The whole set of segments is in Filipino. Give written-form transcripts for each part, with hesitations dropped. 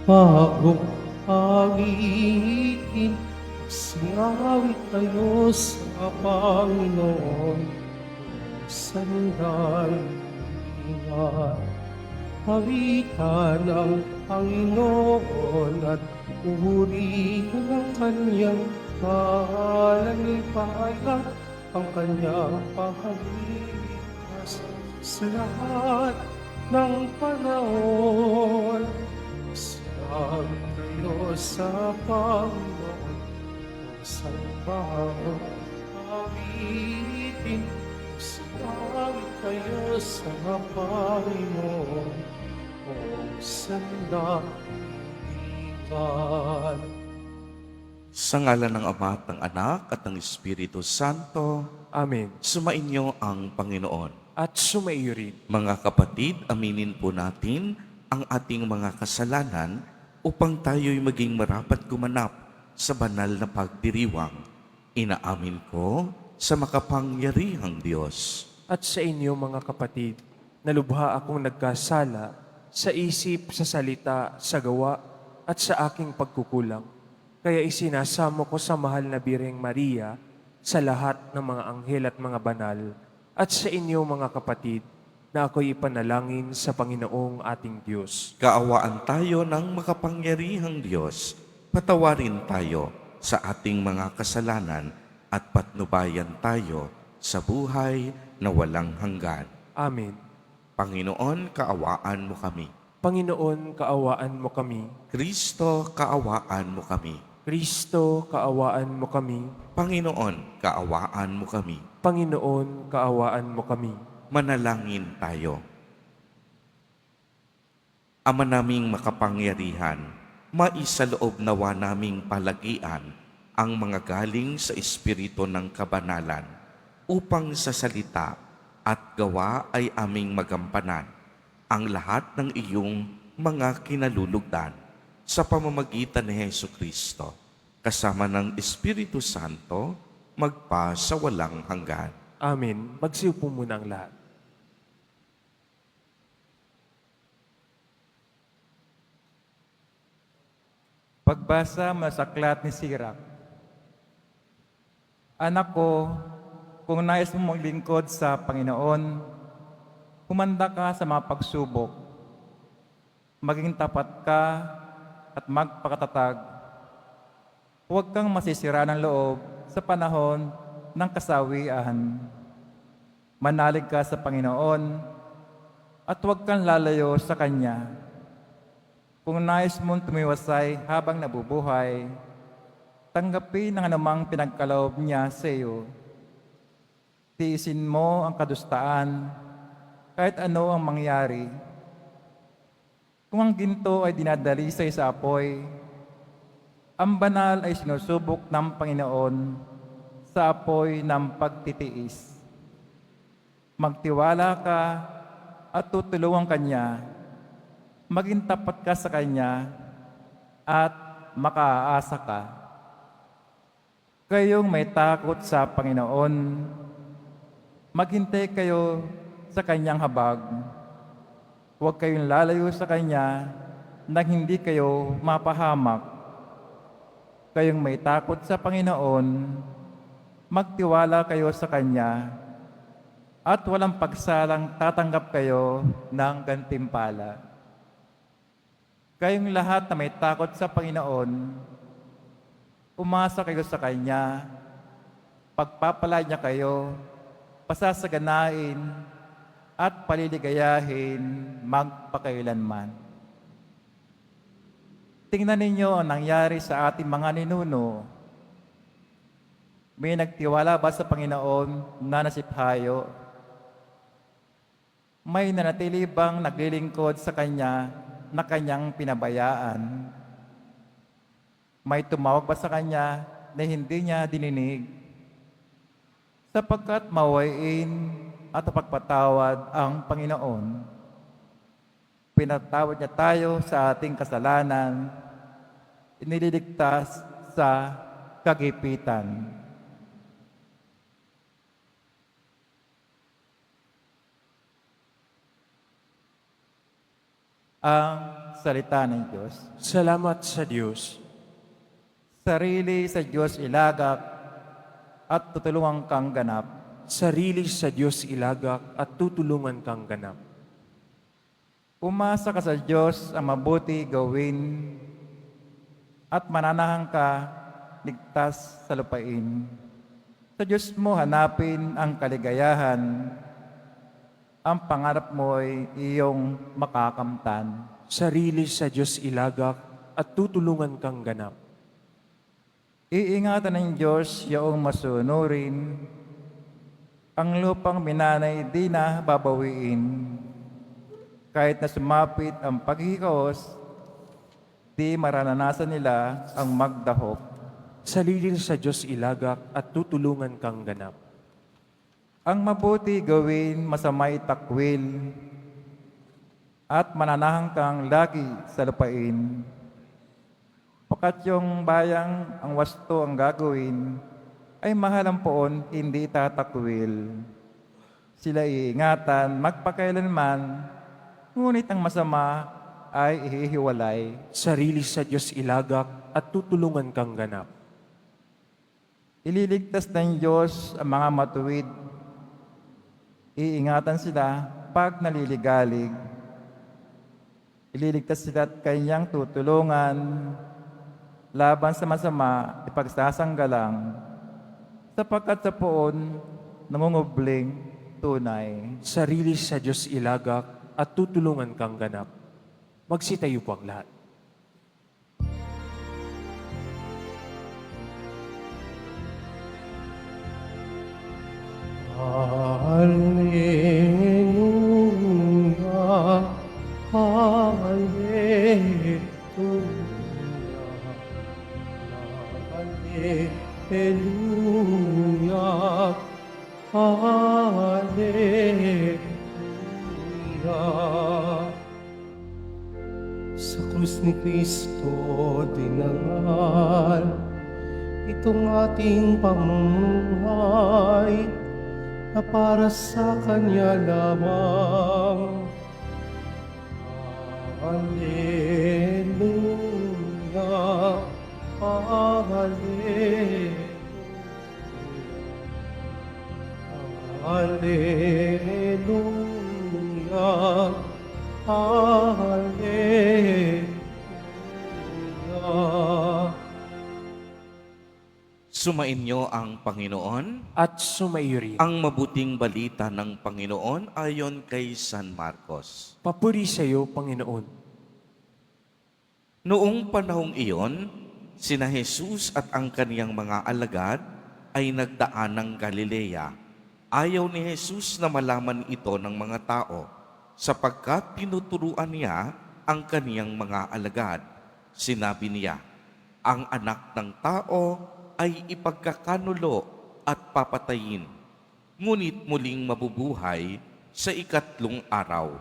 Bagong awitin, singawit tayo sa Panginoon. Sandalihan, hawitan ang Panginoon at purihin ang kanyang kalalipaya, ang kanyang pahaliligtas sa lahat ng panahon. Sabi kayo sa Panginoon, ang sambahang awitin. Sabi kayo sa Panginoon, o sandalihan. Sa ngalan ng Ama at ng Anak at ng Espiritu Santo, Amen. sumainyo ang Panginoon. At sumaiyo rin. Mga kapatid, aminin po natin ang ating mga kasalanan upang tayo'y maging marapat gumanap sa banal na pagdiriwang. Inaamin ko sa makapangyarihang Diyos. At sa inyo mga kapatid, nalubha akong nagkasala sa isip, sa salita, sa gawa, at sa aking pagkukulang. Kaya isinasamo ko sa mahal na Birheng Maria, sa lahat ng mga anghel at mga banal, at sa inyo mga kapatid, na ako'y ipanalangin sa Panginoong ating Diyos. Kaawaan tayo ng makapangyarihang Diyos. Patawarin tayo sa ating mga kasalanan at patnubayan tayo sa buhay na walang hanggan. Amen. Panginoon, kaawaan mo kami. Panginoon, kaawaan mo kami. Kristo, kaawaan mo kami. Kristo, kaawaan mo kami. Panginoon, kaawaan mo kami. Panginoon, kaawaan mo kami. Manalangin tayo. Ama naming makapangyarihan, maisaloob nawa naming palagian ang mga galing sa Espiritu ng Kabanalan upang sa salita at gawa ay aming magampanan ang lahat ng iyong mga kinalulugdan sa pamamagitan ni Jesucristo, kasama ng Espiritu Santo, magpa sa walang hanggan. Amen. Magsiupo muna ang lahat. Pagbasa masaklat ni Sirach. Anak ko, kung nais mong maglingkod sa Panginoon, humanda ka sa mga pagsubok. Maging tapat ka at magpakatatag. Huwag kang masisira ng loob sa panahon ng kasawian. Manalig ka sa Panginoon at huwag kang lalayo sa Kanya. Kung nais mong tumiwasay habang nabubuhay, tanggapin ang anumang pinagkaloob niya sa iyo. Tiisin mo ang kadustaan kahit ano ang mangyari. Kung ang ginto ay dinadalisay sa apoy, ang banal ay sinusubok ng Panginoon sa apoy ng pagtitiis. Magtiwala ka at tutulungan Kanya. Maging tapat ka sa Kanya at makaaasa ka. Kayong may takot sa Panginoon, maghintay kayo sa Kanyang habag. Huwag kayong lalayo sa Kanya nang hindi kayo mapahamak. Kayong may takot sa Panginoon, magtiwala kayo sa Kanya at walang pagsalang tatanggap kayo ng gantimpala. Kayong lahat na may takot sa Panginoon, umasa kayo sa Kanya, pagpapala niya kayo, pasasaganain, at paliligayahin magpakailanman. Tingnan ninyo ang nangyari sa ating mga ninuno. May nagtiwala ba sa Panginoon na nasiphayo? May nanatili bang naglilingkod sa Kanya na Kanyang pinabayaan? May tumawag ba sa Kanya na hindi niya dininig? Sapagkat mawain at pagpatawad ang Panginoon. Pinatawad niya tayo sa ating kasalanan, iniligtas sa kagipitan. Ang salita ng Diyos. Salamat sa Diyos. Sarili sa Diyos ilagak at tutulungan kang ganap. Sarili sa Diyos ilagak at tutulungan kang ganap. Umasa ka sa Diyos ang mabuti gawin at mananahan ka ligtas sa lupain. Sa Diyos mo hanapin ang kaligayahan. Ang pangarap mo'y iyong makakamtan. Sarili sa Diyos ilagak at tutulungan kang ganap. Iingatan ng Diyos yaong masunurin. Ang lupang minanay di na babawiin. Kahit na sumapit ang paghihikaos, di maranasan nila ang magdahop. Sarili sa Diyos ilagak at tutulungan kang ganap. Ang mabuti gawin, masamay takwil, at mananahan kang lagi sa lupain. Pakat yung bayang ang wasto ang gagawin, ay mahalang poon hindi tatakwil. Sila iingatan magpakailanman, ngunit ang masama ay ihihiwalay. Sarili sa Diyos ilagak at tutulungan kang ganap. Ililigtas ng Diyos ang mga matuwid. Iingatan sila pag naliligalig. Ililigtas sila at kanyang tutulungan. Laban sa masama, ipagsasanggalang. Sapagkat sa poon, nangungubling tunay. Sarili sa Diyos ilagak at tutulungan kang ganap. Magsitayo po ang lahat. Hallelujah, Hallelujah, Hallelujah, Hallelujah. Sa krus ni Kristo dinangal itong ating pamumuhay na para sa Kanya lamang. Hallelujah, Hallelujah, Hallelujah, Hallelujah. Sumainyo ang Panginoon. At sumaiyo rin. Ang mabuting balita ng Panginoon ayon kay San Marcos. Papuri sa iyo, Panginoon. Noong panahong iyon, sina Jesus at ang kaniyang mga alagad ay nagdaan ng Galilea. Ayaw ni Jesus na malaman ito ng mga tao, sapagkat tinuturuan niya ang kaniyang mga alagad. Sinabi niya, ang anak ng tao ay ipagkakanulo at papatayin, ngunit muling mabubuhay sa ikatlong araw.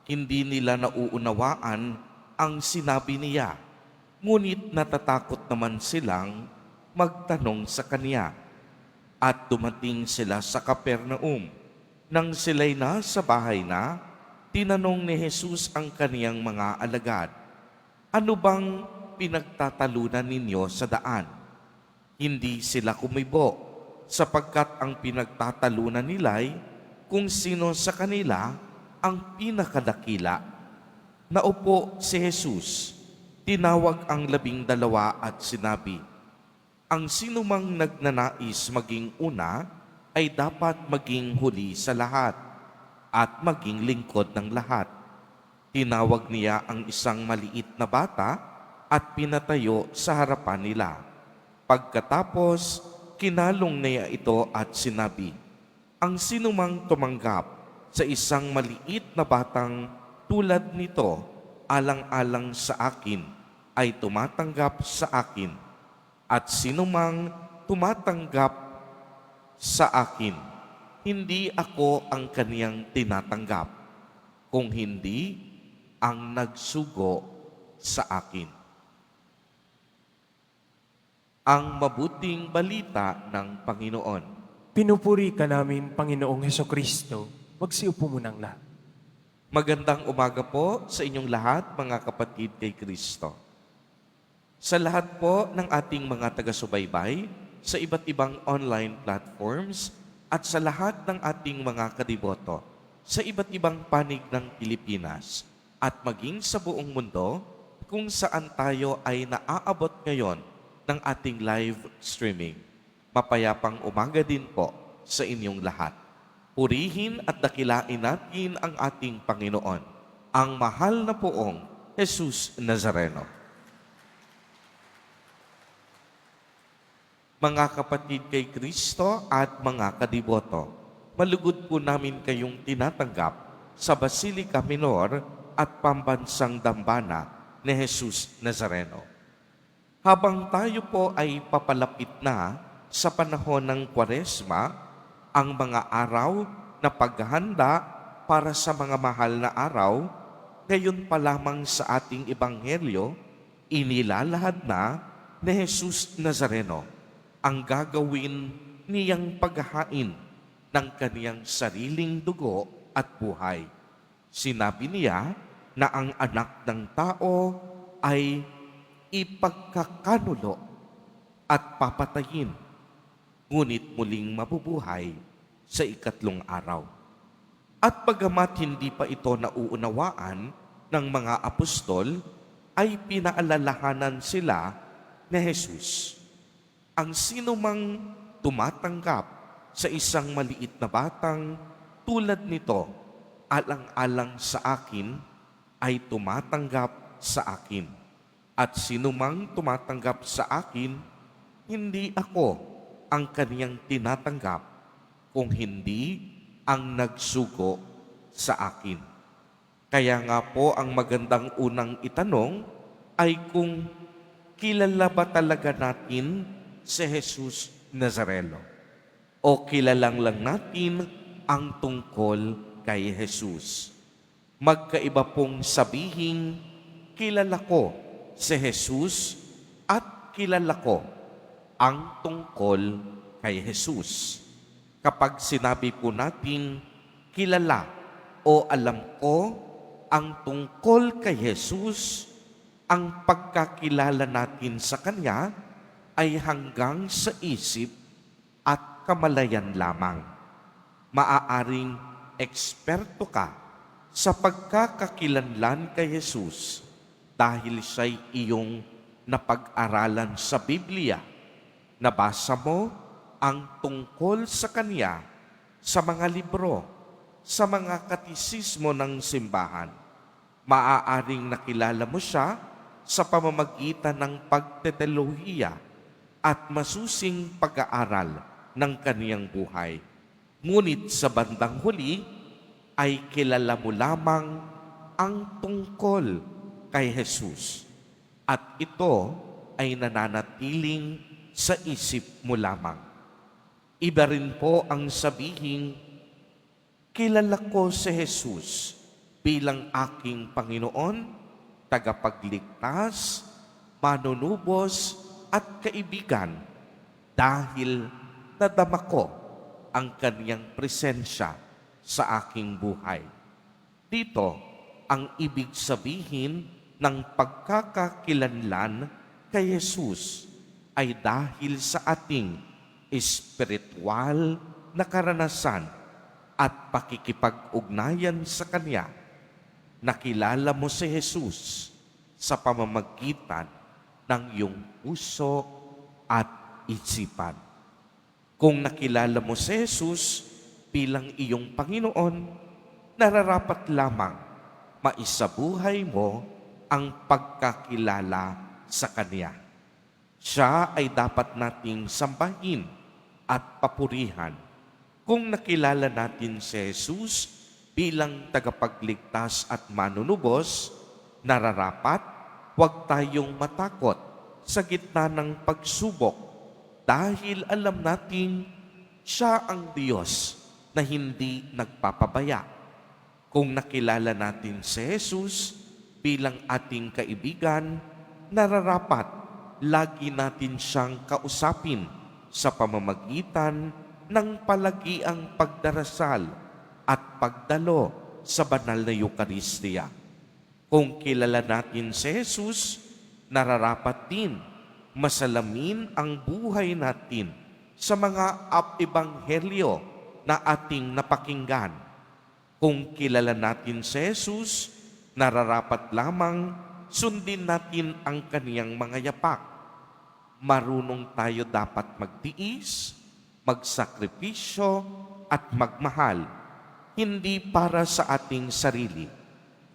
Hindi nila nauunawaan ang sinabi niya, ngunit natatakot naman silang magtanong sa kanya. At dumating sila sa Capernaum. Nang sila'y nasa bahay na, tinanong ni Jesus ang kaniyang mga alagad, ano bang pinagtatalunan ninyo sa daan? Hindi sila kumibo, sapagkat ang pinagtatalunan nila'y kung sino sa kanila ang pinakadakila. Naupo si Jesus, tinawag ang 12 at sinabi, ang sinumang nagnanais maging una ay dapat maging huli sa lahat at maging lingkod ng lahat. Tinawag niya ang isang maliit na bata at pinatayo sa harapan nila. Pagkatapos, kinalong niya ito at sinabi, ang sinumang tumanggap sa isang maliit na batang tulad nito, alang-alang sa akin, ay tumatanggap sa akin. At sinumang tumatanggap sa akin, hindi ako ang kaniyang tinatanggap, kung hindi ang nagsugo sa akin. Ang mabuting balita ng Panginoon. Pinupuri ka namin, Panginoong Hesukristo. Magsiupo mo ng lahat. Magandang umaga po sa inyong lahat, mga kapatid kay Kristo. Sa lahat po ng ating mga taga-subaybay sa iba't ibang online platforms at sa lahat ng ating mga kadiboto sa iba't ibang panig ng Pilipinas at maging sa buong mundo kung saan tayo ay naaabot ngayon ng ating live streaming. Mapayapang umaga din po sa inyong lahat. Purihin at dakilain natin ang ating Panginoon, ang mahal na poong Jesus Nazareno. Mga kapatid kay Kristo at mga kadiboto, malugod po namin kayong tinatanggap sa Basilica Minor at Pambansang Dambana ni Jesus Nazareno. Habang tayo po ay papalapit na sa panahon ng Kwaresma, ang mga araw na paghahanda para sa mga mahal na araw, ngayon pa lamang sa ating Ebanghelyo, inilalahad na ni Jesus Nazareno ang gagawin niyang paghahain ng kaniyang sariling dugo at buhay. Sinabi niya na ang anak ng tao ay ipagkakanulo at papatayin, ngunit muling mabubuhay sa ikatlong araw. At bagamat hindi pa ito nauunawaan ng mga apostol, ay pinaalalahanan sila ni Jesus. Ang sinumang tumatanggap sa isang maliit na batang tulad nito, alang-alang sa akin, ay tumatanggap sa akin. At sinumang tumatanggap sa akin, hindi ako ang kaniyang tinatanggap, kung hindi ang nagsugo sa akin. Kaya nga po ang magandang unang itanong ay kung kilala ba talaga natin si Jesus Nazareno o kilalang lang natin ang tungkol kay Jesus. Magkaiba pong sabihin, kilala ko si Jesus at kilala ko ang tungkol kay Jesus. Kapag sinabi po natin, kilala o alam ko ang tungkol kay Jesus, ang pagkakilala natin sa Kanya ay hanggang sa isip at kamalayan lamang. Maaaring eksperto ka sa pagkakakilanlan kay Jesus dahil siya'y iyong napag-aralan sa Biblia. Nabasa mo ang tungkol sa Kanya sa mga libro, sa mga katisismo ng simbahan. Maaaring nakilala mo siya sa pamamagitan ng pagteteolohiya at masusing pag-aaral ng kaniyang buhay. Ngunit sa bandang huli, ay kilala mo lamang ang tungkol kay Jesus. At ito ay nananatiling sa isip mo lamang. Iba rin po ang sabihin, kilala ko si Jesus bilang aking Panginoon, tagapagligtas, manunubos at kaibigan dahil nadama ko ang kaniyang presensya sa aking buhay. Dito ang ibig sabihin ng pagkakakilanlan kay Jesus ay dahil sa ating espiritual na karanasan at pakikipag-ugnayan sa Kanya. Nakilala mo si Jesus sa pamamagitan ng iyong puso at isipan. Kung nakilala mo si Jesus bilang iyong Panginoon, nararapat lamang maisabuhay mo ang pagkakilala sa Kanya. Siya ay dapat nating sambahin at papurihan. Kung nakilala natin si Jesus bilang tagapagligtas at manunubos, nararapat huwag tayong matakot sa gitna ng pagsubok dahil alam natin siya ang Diyos na hindi nagpapabaya. Kung nakilala natin si Jesus bilang ating kaibigan, nararapat lagi natin siyang kausapin sa pamamagitan ng palagiang pagdarasal at pagdalo sa banal na Eucharistia. Kung kilala natin si Jesus, nararapat din masalamin ang buhay natin sa mga ebanghelyo na ating napakinggan. Kung kilala natin si Jesus, nararapat lamang sundin natin ang kaniyang mga yapak. Marunong tayo dapat magtiis, magsakripisyo at magmahal, hindi para sa ating sarili,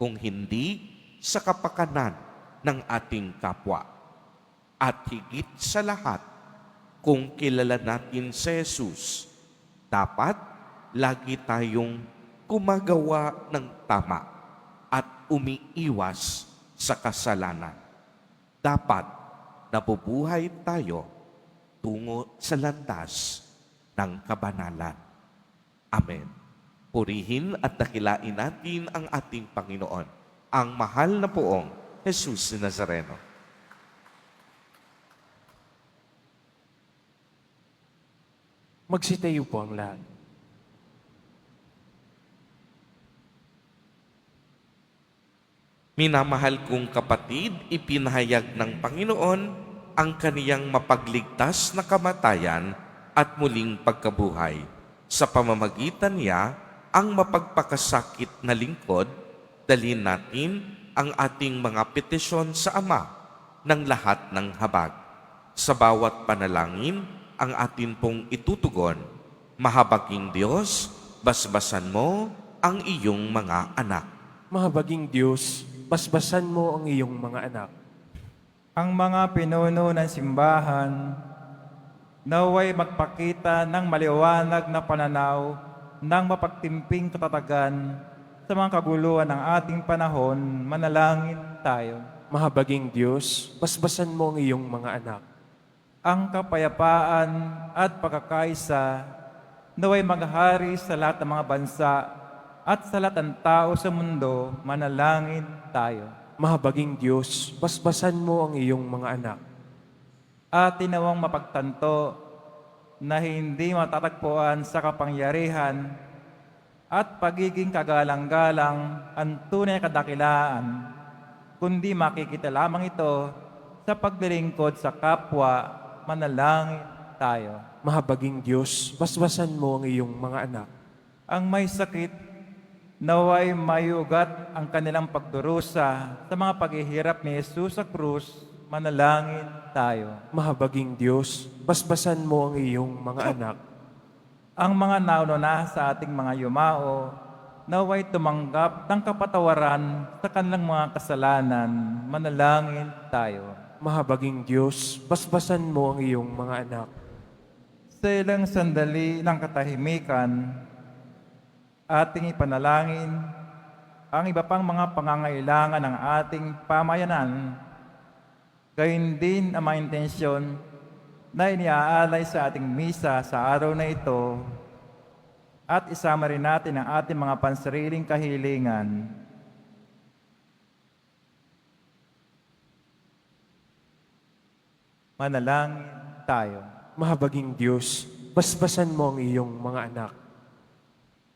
kung hindi sa kapakanan ng ating kapwa. At higit sa lahat, kung kilala natin si Jesus, dapat lagi tayong gumagawa ng tama at umiiwas sa kasalanan. Dapat nabubuhay tayo tungo sa landas ng kabanalan. Amen. Purihin at dakilain natin ang ating Panginoon, ang mahal na poong Jesus Nazareno. Magsitayo po ang lahat. Minamahal kong kapatid, ipinahayag ng Panginoon ang kaniyang mapagligtas na kamatayan at muling pagkabuhay. Sa pamamagitan niya, ang mapagpakasakit na lingkod, dalhin natin ang ating mga petisyon sa Ama ng lahat ng habag. Sa bawat panalangin, ang atin pong itutugon. Mahabaging Diyos, basbasan mo ang iyong mga anak. Mahabaging Diyos, basbasan mo ang iyong mga anak. Ang mga pinuno ng simbahan, naway magpakita ng maliwanag na pananaw ng mapagtimping katatagan sa mga kaguluhan ng ating panahon. Manalangin tayo. Mahabaging Diyos, basbasan mo ang iyong mga anak. Ang kapayapaan at pagkakaisa naway maghari sa lahat ng mga bansa at sa lahat ng tao sa mundo. Manalangin tayo. Mahabaging Diyos, basbasan mo ang iyong mga anak. At tinawang mapagtanto na hindi matatagpuan sa kapangyarihan at pagiging kagalang-galang ang tunay na kadakilaan, kundi makikita lamang ito sa paglilingkod sa kapwa. Manalangin tayo. Mahabaging Diyos, basbasan mo ang iyong mga anak. Ang may sakit, naway mayugat ang kanilang pagdurusa sa mga paghihirap ni Jesus sa krus. Manalangin tayo. Mahabaging Diyos, basbasan mo ang iyong mga anak. Ang mga nauna sa ating mga yumao, naway tumanggap ng kapatawaran sa kanilang mga kasalanan. Manalangin tayo. Mahabaging Diyos, basbasan mo ang iyong mga anak. Sa ilang sandali ng katahimikan, ating ipanalangin ang iba pang mga pangangailangan ng ating pamayanan, gayon din ang mga intensyon na iniaalay sa ating misa sa araw na ito, at isama rin natin ang ating mga pansariling kahilingan. Manalangin tayo. Mahabaging Diyos, basbasan mo ang iyong mga anak.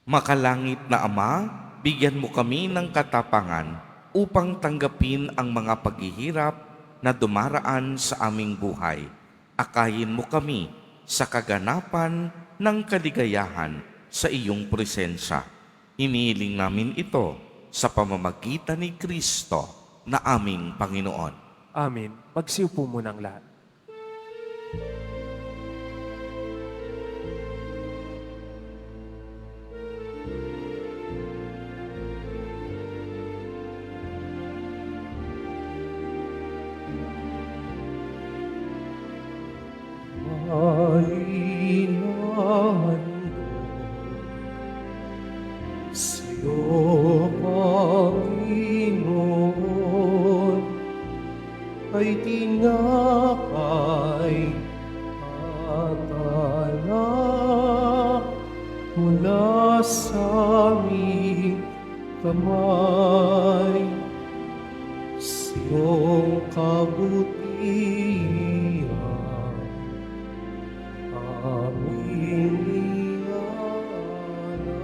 Makalangit na Ama, bigyan mo kami ng katapangan upang tanggapin ang mga paghihirap na dumaraan sa aming buhay. Akayin mo kami sa kaganapan ng kaligayahan sa iyong presensya. Hinihiling namin ito sa pamamagitan ni Kristo na aming Panginoon. Amen. Magsiupo muna ang lahat. Kailangan sa'yo, Panginoon, ay tinapay at alak mula sa aming kamay. Sa iyong kabutihan aming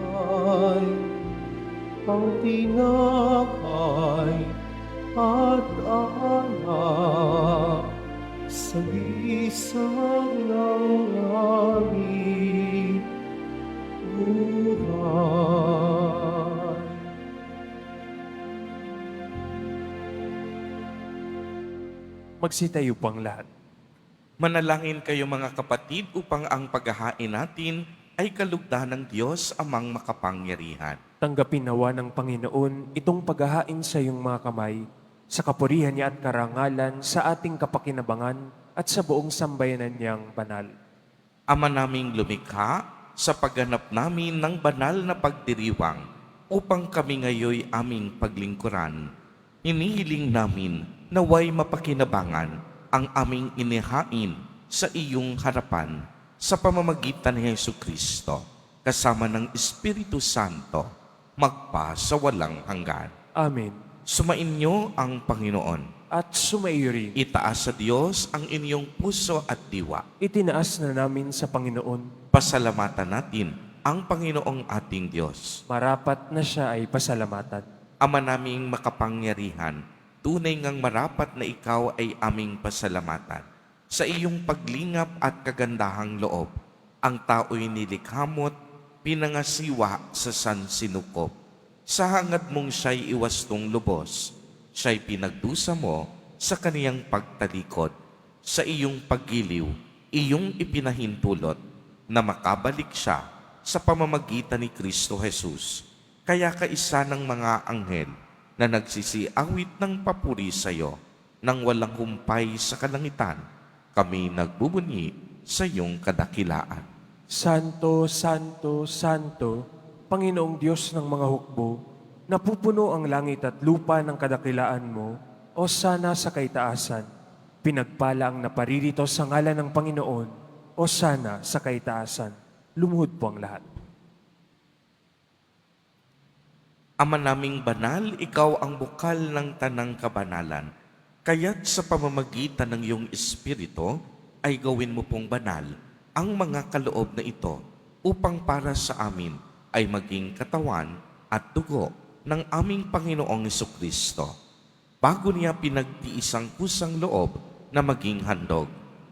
ialay, ang tinapay at alak sa isang ng aming buhay. Magsitayo po ang lahat. Manalangin kayo mga kapatid upang ang paghahain natin ay kalugdan ng Diyos amang makapangyarihan. Tanggapin nawa ng Panginoon itong paghahain sa iyong mga kamay, sa kapurihan niya at karangalan, sa ating kapakinabangan at sa buong sambayanan niyang banal. Ama naming lumikha, sa pagganap namin ng banal na pagdiriwang upang kami ngayoy aming paglingkuran, hinihiling namin naway mapakinabangan ang aming inihain sa iyong harapan sa pamamagitan ni Jesucristo, kasama ng Espiritu Santo, magpa sa walang hanggan. Amen. Sumainyo ang Panginoon. At sumaiyo rin. Itaas sa Diyos ang inyong puso at diwa. Itinaas na namin sa Panginoon. Pasalamatan natin ang Panginoong ating Diyos. Marapat na siya ay pasalamatan. Ama naming makapangyarihan, tunay ngang marapat na ikaw ay aming pasalamatan. Sa iyong paglingap at kagandahang loob, ang tao'y nilikhamot, pinangasiwa sa sansinukop. Sa hangad mong siya'y iwastong lubos, siya'y pinagdusa mo sa kaniyang pagtalikod. Sa iyong paggiliw, iyong ipinahintulot na makabalik siya sa pamamagitan ni Kristo Jesus. Kaya kaisa ng mga anghel na nagsisiawit ng papuri sa iyo nang walang humpay sa kalangitan, kami nagbubunyi sa iyong kadakilaan. Santo, Santo, Santo, Panginoong Diyos ng mga hukbo, napupuno ang langit at lupa ng kadakilaan mo, o sana sa kaitaasan. Pinagpala ang naparirito sa ngalan ng Panginoon, o sana sa kaitaasan. Lumuhod po ang lahat. Ama naming banal, ikaw ang bukal ng tanang kabanalan. Kaya't sa pamamagitan ng iyong Espiritu, ay gawin mo pong banal ang mga kaloob na ito upang para sa amin ay maging katawan at dugo ng aming Panginoong Jesucristo. Bago niya pinagtiisang kusang loob na maging handog,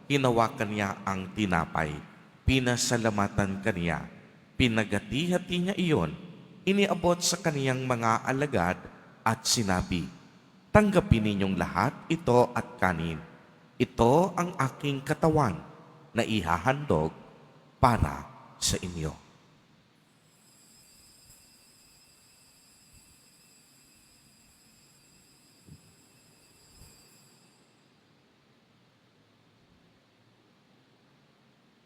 hinawakan niya ang tinapay, pinasalamatan kaniya, pinagati-hati niya iyon, iniabot sa kaniyang mga alagad at sinabi, "Tanggapin ninyong lahat ito at kanin. Ito ang aking katawan na ihahandog para sa inyo."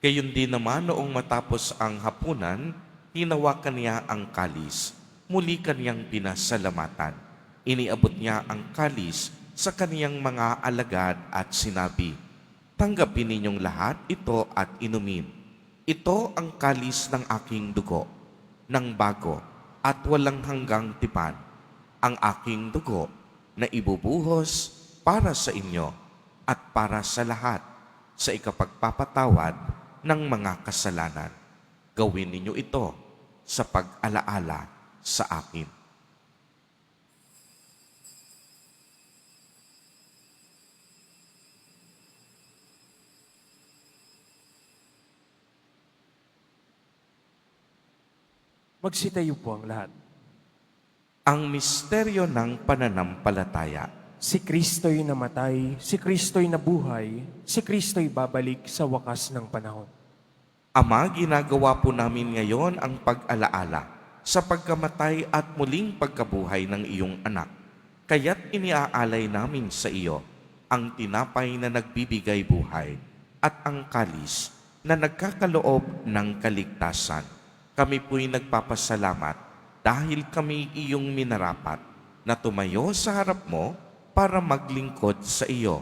Gayon din naman noong matapos ang hapunan, hinawakan niya ang kalis, muli kaniyang pinasalamatan. Iniabot niya ang kalis sa kaniyang mga alagad at sinabi, "Tanggapin ninyong lahat ito at inumin. Ito ang kalis ng aking dugo, ng bago at walang hanggang tipan, ang aking dugo na ibubuhos para sa inyo at para sa lahat sa ikapagpapatawad ng mga kasalanan. Gawin ninyo ito sa pag-alaala sa akin." Magsitayo po ang lahat. Ang misteryo ng pananampalataya. Si Kristo'y namatay, si Kristo'y nabuhay, si Kristo'y babalik sa wakas ng panahon. Ama, ginagawa po namin ngayon ang pag-alaala sa pagkamatay at muling pagkabuhay ng iyong anak. Kaya't iniaalay namin sa iyo ang tinapay na nagbibigay buhay at ang kalis na nagkakaloob ng kaligtasan. Kami po'y nagpapasalamat dahil kami iyong minarapat na tumayo sa harap mo para maglingkod sa iyo.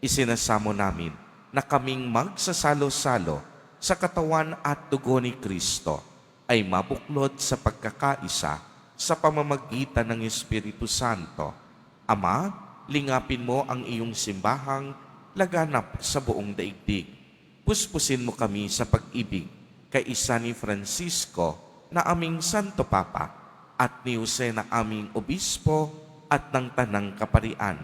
Isinasamo namin na kaming magsasalo-salo sa katawan at dugo ni Kristo ay mabuklod sa pagkakaisa sa pamamagitan ng Espiritu Santo. Ama, lingapin mo ang iyong simbahang laganap sa buong daigdig. Puspusin mo kami sa pag-ibig kay isa ni Francisco na aming Santo Papa at ni Jose na aming obispo at ng tanang kaparian.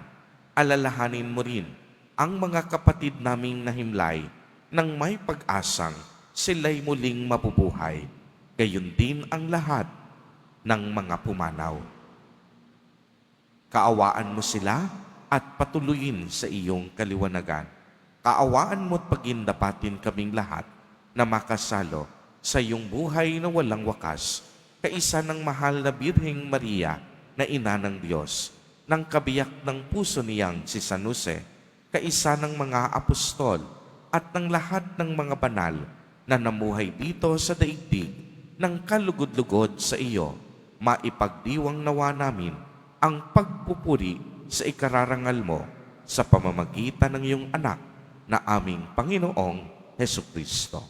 Alalahanin mo rin ang mga kapatid naming nahimlay nang may pag-asang sila'y muling mabubuhay. Gayon din ang lahat ng mga pumanaw. Kaawaan mo sila at patuloyin sa iyong kaliwanagan. Kaawaan mo at pagindapatin kaming lahat na makasalo sa iyong buhay na walang wakas, kaisa ng mahal na Birheng Maria na ina ng Diyos, ng kabiyak ng puso niyang si San Jose, kaisa ng mga apostol at ng lahat ng mga banal na namuhay dito sa daigdig ng kalugod-lugod sa iyo, maipagdiwang nawa namin ang pagpupuri sa ikararangal mo sa pamamagitan ng iyong anak na aming Panginoong Hesukristo.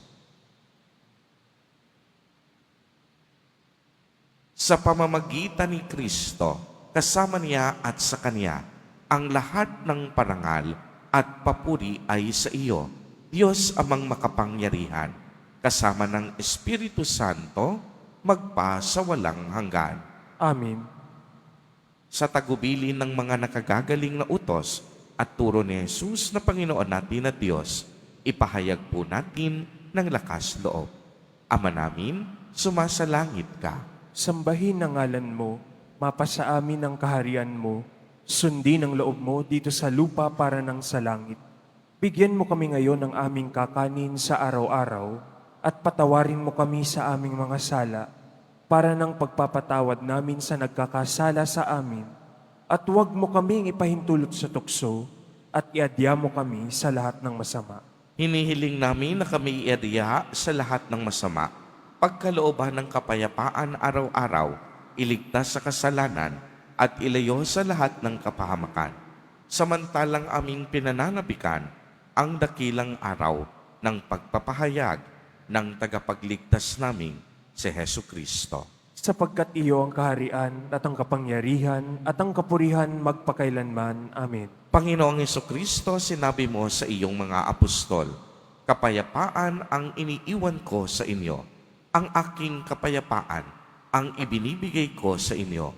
Sa pamamagitan ni Kristo, kasama niya at sa Kanya, ang lahat ng parangal at papuri ay sa iyo, Diyos amang makapangyarihan, kasama ng Espiritu Santo, magpa sa walang hanggan. Amen. Sa tagubilin ng mga nakagagaling na utos at turo ni Jesus na Panginoon natin at Diyos, ipahayag po natin ng lakas loob. Ama namin, sumasalangit ka. Sambahin ang ngalan mo, mapasa amin ang kaharian mo, sundin ang loob mo dito sa lupa para ng sa langit. Bigyan mo kami ngayon ng aming kakanin sa araw-araw at patawarin mo kami sa aming mga sala para ng pagpapatawad namin sa nagkakasala sa amin. At huwag mo kaming ipahintulot sa tukso at iadya mo kami sa lahat ng masama. Hinihiling namin na kami iadya sa lahat ng masama, pagkalooban ng kapayapaan araw-araw, iligtas sa kasalanan at ilayo sa lahat ng kapahamakan. Samantalang aming pinananabikan ang dakilang araw ng pagpapahayag ng tagapagligtas naming si Hesu Kristo. Sapagkat iyo ang kaharian at ang kapangyarihan at ang kapurihan magpakailanman. Amen. Panginoong Hesukristo, sinabi mo sa iyong mga apostol, kapayapaan ang iniiwan ko sa inyo. Ang aking kapayapaan ang ibinibigay ko sa inyo.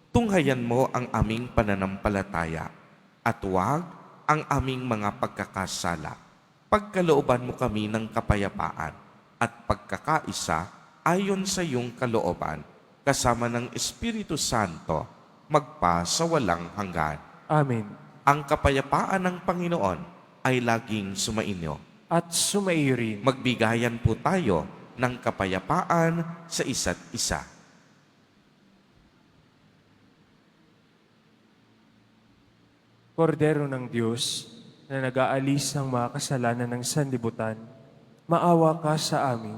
Tunghayan mo ang aming pananampalataya at huwag ang aming mga pagkakasala. Pagkalooban mo kami ng kapayapaan at pagkakaisa ayon sa iyong kalooban, kasama ng Espiritu Santo, magpa sa walang hanggan. Amen. Ang kapayapaan ng Panginoon ay laging sumainyo. At sumaiyo rin. Magbigayan po tayo ng kapayapaan sa isa't isa. Kordero ng Diyos na nag-aalis ng mga kasalanan ng sanlibutan, maawa ka sa amin.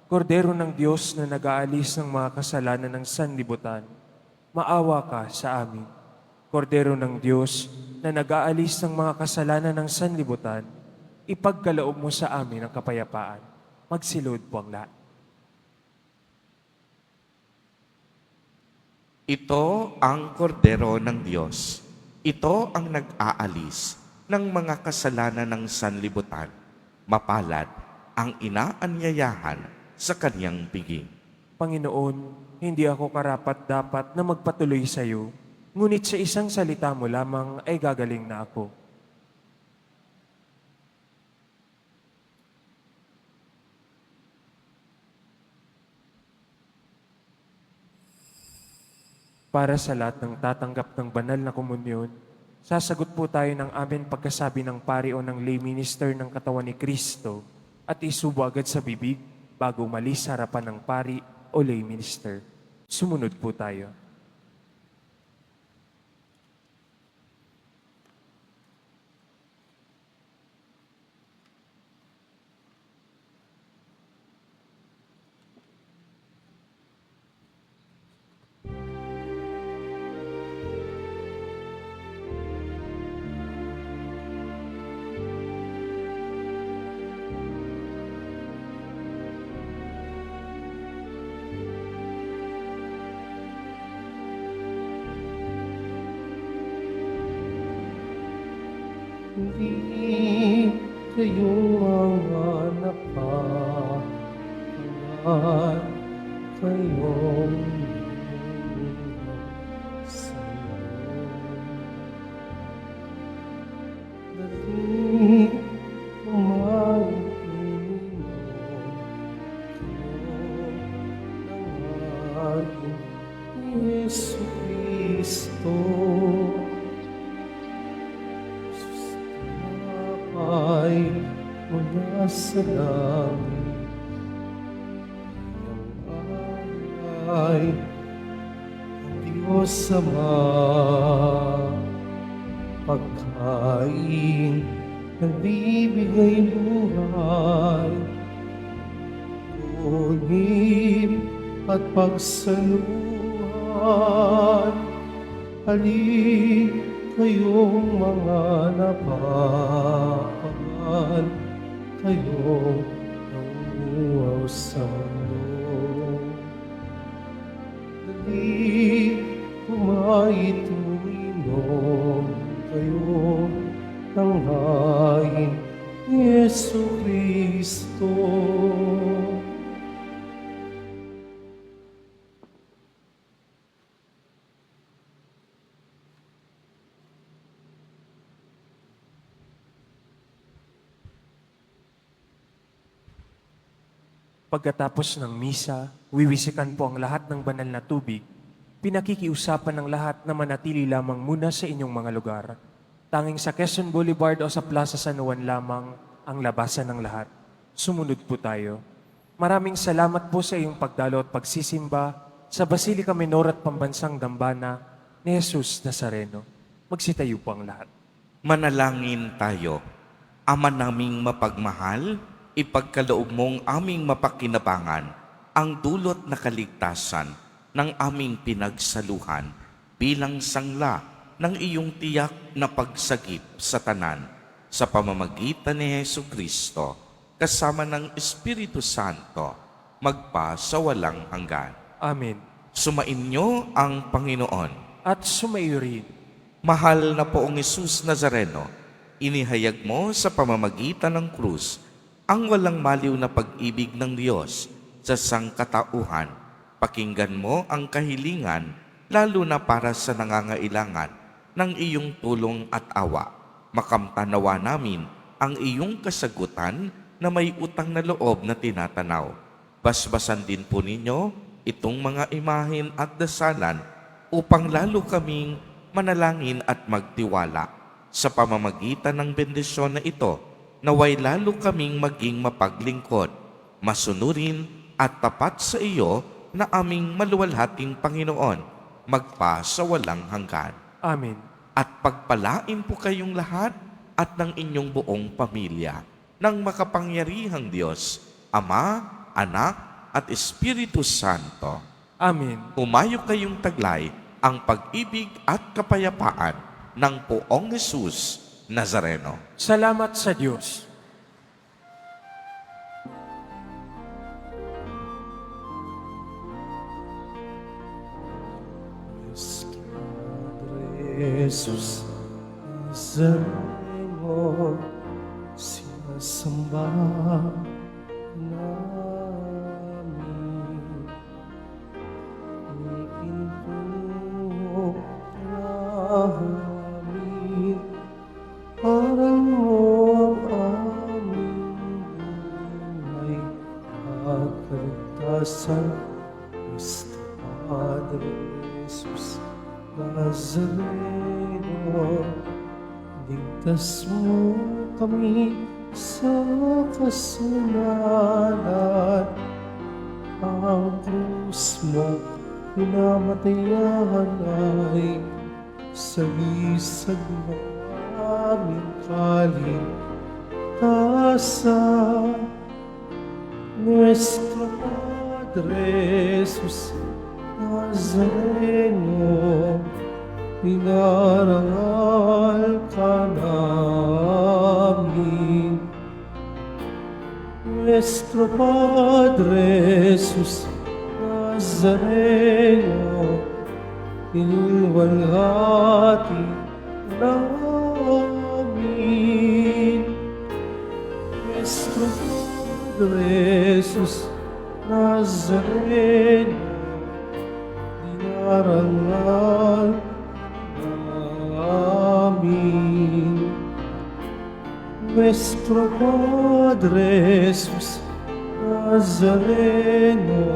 Kordero ng Diyos na nag-aalis ng mga kasalanan ng sanlibutan, maawa ka sa amin. Kordero ng Diyos na nag-aalis ng mga kasalanan ng sanlibutan, ipagkaloob mo sa amin ang kapayapaan. Magsilod po ang lahat. Ito ang kordero ng Diyos. Ito ang nag-aalis ng mga kasalanan ng sanlibutan. Mapalad ang inaanyayahan sa kanyang piging. Panginoon, hindi ako karapat-dapat na magpatuloy sa iyo, ngunit sa isang salita mo lamang ay gagaling na ako. Para sa lahat ng tatanggap ng banal na komunyon, sasagot po tayo ng amin pagkasabi ng pari o ng lay minister ng katawan ni Kristo at isubo agad sa bibig bago umalis sa harapan ng pari o lay minister. Sumunod po tayo. Hindi kayo mga nakahangat kayong ni Yesu Cristo. Ay mula sa langit, ay ang Diyos Ama, pagkain nagbibigay buhay, tunib at pagsaluhan. Halika kayong mga napapagal, kayong nanguhaw sa mundo. Dali, kumain, uminom, kayo ng hain ni Yesu Cristo. Pagkatapos ng misa, wiwisikan po ang lahat ng banal na tubig. Pinakikiusapan ng lahat na manatili lamang muna sa inyong mga lugar. Tanging sa Quezon Boulevard o sa Plaza San Juan lamang ang labasan ng lahat. Sumunod po tayo. Maraming salamat po sa iyong pagdalo at pagsisimba sa Basilica Minor at Pambansang Dambana ni Jesus Nazareno. Magsitayo po ang lahat. Manalangin tayo. Ama naming mapagmahal, ipagkaloob mong aming mapakinabangan ang dulot na kaligtasan ng aming pinagsaluhan bilang sangla ng iyong tiyak na pagsagip sa tanan sa pamamagitan ni Hesu Kristo kasama ng Espiritu Santo magpa sa walang hanggan. Amen. Sumainyo ang Panginoon. At sumaiyo rin. Mahal na poong Jesus Nazareno, inihayag mo sa pamamagitan ng krus ang walang maliw na pag-ibig ng Diyos sa sangkatauhan. Pakinggan mo ang kahilingan, lalo na para sa nangangailangan ng iyong tulong at awa. Makamtanawa namin ang iyong kasagutan na may utang na loob na tinatanaw. Basbasan din po ninyo itong mga imahin at dasalan upang lalo kaming manalangin at magtiwala. Sa pamamagitan ng bendisyon na ito, naway lalo kaming maging mapaglingkod, masunurin at tapat sa iyo na aming maluwalhating Panginoon, magpa sa walang hanggan. Amen. At pagpalain po kayong lahat at ng inyong buong pamilya ng makapangyarihang Diyos, Ama, Anak, at Espiritu Santo. Amen. Humayo kayong taglay ang pag-ibig at kapayapaan ng poong Jesus Nazareno. Salamat sa Diyos. Padre Jesus Nazareno, sinasamba namin. Ikinto namin, parang mo ang aming buhay at kaligtasan. Cristo Padre Jesus Nazareno, ligtas mo kami sa kasalanan. Ang krus mo pinamatayan ay sagisag ng aming kaligtasan. Nuestro Padre Jesus Nazareno, inarangal ka namin. Nuestro Padre Jesus Nazareno, iniwalhati namin. Nuestro Padre Jesus Nazareno, inarangal namin. Nuestro Padre Jesus Nazareno,